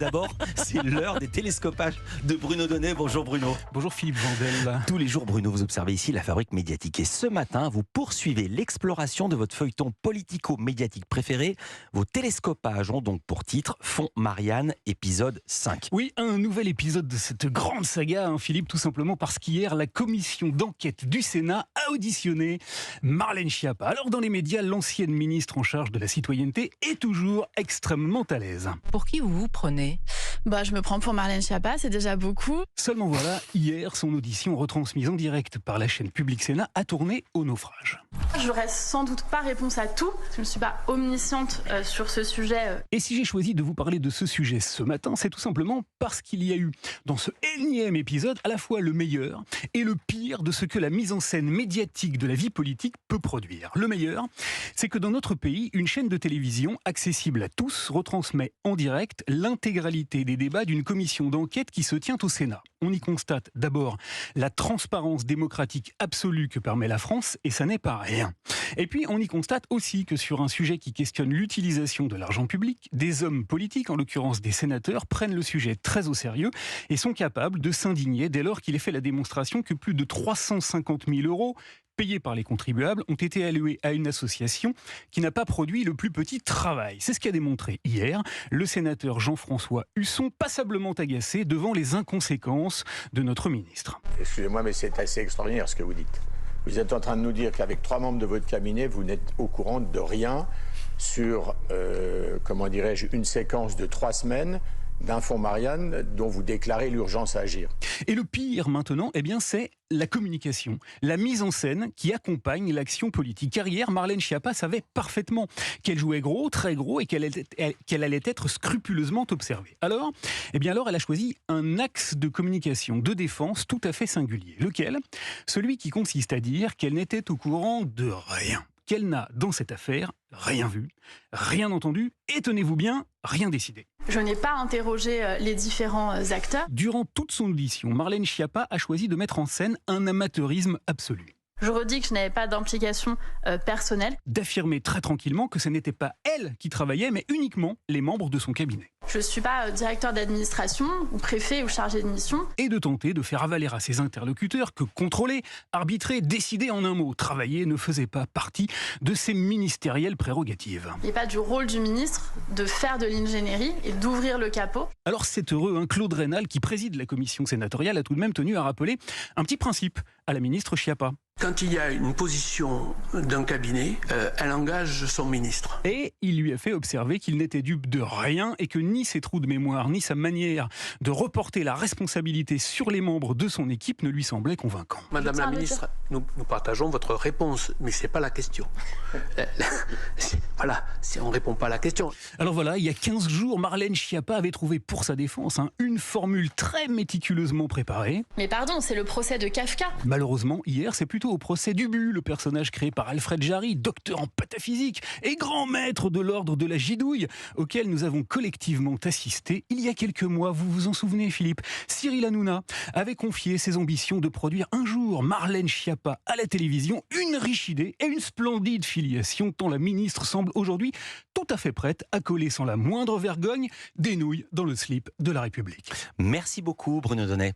D'abord, c'est l'heure des télescopages de Bruno Donnet. Bonjour Bruno. Bonjour Philippe Vandel. Tous les jours, Bruno, vous observez ici la fabrique médiatique. Et ce matin, vous poursuivez l'exploration de votre feuilleton politico-médiatique préféré. Vos télescopages ont donc pour titre Fond Marianne, épisode 5. Oui, un nouvel épisode de cette grande saga, Philippe, tout simplement parce qu'hier, la commission d'enquête du Sénat a auditionné Marlène Schiappa. Alors dans les médias, l'ancienne ministre en charge de la citoyenneté est toujours extrêmement à l'aise. Pour qui vous vous prenez ? Je me prends pour Marlène Schiappa, c'est déjà beaucoup. Seulement voilà, hier, son audition retransmise en direct par la chaîne Public Sénat a tourné au naufrage. J'aurai sans doute pas réponse à tout, parce que je ne suis pas omnisciente sur ce sujet. Et si j'ai choisi de vous parler de ce sujet ce matin, c'est tout simplement parce qu'il y a eu dans ce énième épisode à la fois le meilleur et le pire de ce que la mise en scène médiatique de la vie politique peut produire. Le meilleur, c'est que dans notre pays, une chaîne de télévision accessible à tous retransmet en direct l'intégralité des débats d'une commission d'enquête qui se tient au Sénat. On y constate d'abord la transparence démocratique absolue que permet la France, et ça n'est pas rien. Et puis on y constate aussi que sur un sujet qui questionne l'utilisation de l'argent public, des hommes politiques, en l'occurrence des sénateurs, prennent le sujet très au sérieux et sont capables de s'indigner dès lors qu'il est fait la démonstration que plus de 350 000 € payés par les contribuables ont été alloués à une association qui n'a pas produit le plus petit travail. C'est ce qu'a démontré hier le sénateur Jean-François Husson, passablement agacé devant les inconséquences de notre ministre. Excusez-moi, mais c'est assez extraordinaire ce que vous dites. Vous êtes en train de nous dire qu'avec 3 membres de votre cabinet, vous n'êtes au courant de rien sur, une séquence de 3 semaines d'un fonds Marianne dont vous déclarez l'urgence à agir. Et le pire maintenant, c'est la communication, la mise en scène qui accompagne l'action politique. Car hier, Marlène Schiappa savait parfaitement qu'elle jouait gros, très gros, et qu'elle allait être scrupuleusement observée. Alors, elle a choisi un axe de communication, de défense tout à fait singulier. Lequel ? Celui qui consiste à dire qu'elle n'était au courant de rien. Qu'elle n'a, dans cette affaire, rien vu, rien entendu, et tenez-vous bien, rien décidé. Je n'ai pas interrogé les différents acteurs. Durant toute son audition, Marlène Schiappa a choisi de mettre en scène un amateurisme absolu. Je redis que je n'avais pas d'implication personnelle. D'affirmer très tranquillement que ce n'était pas elle qui travaillait, mais uniquement les membres de son cabinet. Je ne suis pas directeur d'administration, ou préfet, ou chargé de mission. Et de tenter de faire avaler à ses interlocuteurs que contrôler, arbitrer, décider en un mot, travailler ne faisait pas partie de ses ministérielles prérogatives. Il n'est pas du rôle du ministre de faire de l'ingénierie et d'ouvrir le capot. Alors c'est heureux, Claude Raynal, qui préside la commission sénatoriale, a tout de même tenu à rappeler un petit principe à la ministre Schiappa. Quand il y a une position d'un cabinet, elle engage son ministre. Et il lui a fait observer qu'il n'était dupe de rien et que ni ses trous de mémoire, ni sa manière de reporter la responsabilité sur les membres de son équipe ne lui semblait convaincant. Madame la ministre, nous partageons votre réponse, mais ce n'est pas la question. On ne répond pas à la question. Alors voilà, il y a 15 jours, Marlène Schiappa avait trouvé pour sa défense une formule très méticuleusement préparée. Mais pardon, c'est le procès de Kafka. Malheureusement, hier, c'est plutôt au procès d'Ubu, le personnage créé par Alfred Jarry, docteur en pataphysique et grand maître de l'ordre de la gidouille, auquel nous avons collectivement assisté il y a quelques mois. Vous vous en souvenez, Philippe ? Cyril Hanouna avait confié ses ambitions de produire un jour Marlène Schiappa à la télévision, une riche idée et une splendide filiation, tant la ministre semble aujourd'hui tout à fait prête à coller sans la moindre vergogne des nouilles dans le slip de la République. Merci beaucoup Bruno Donnet.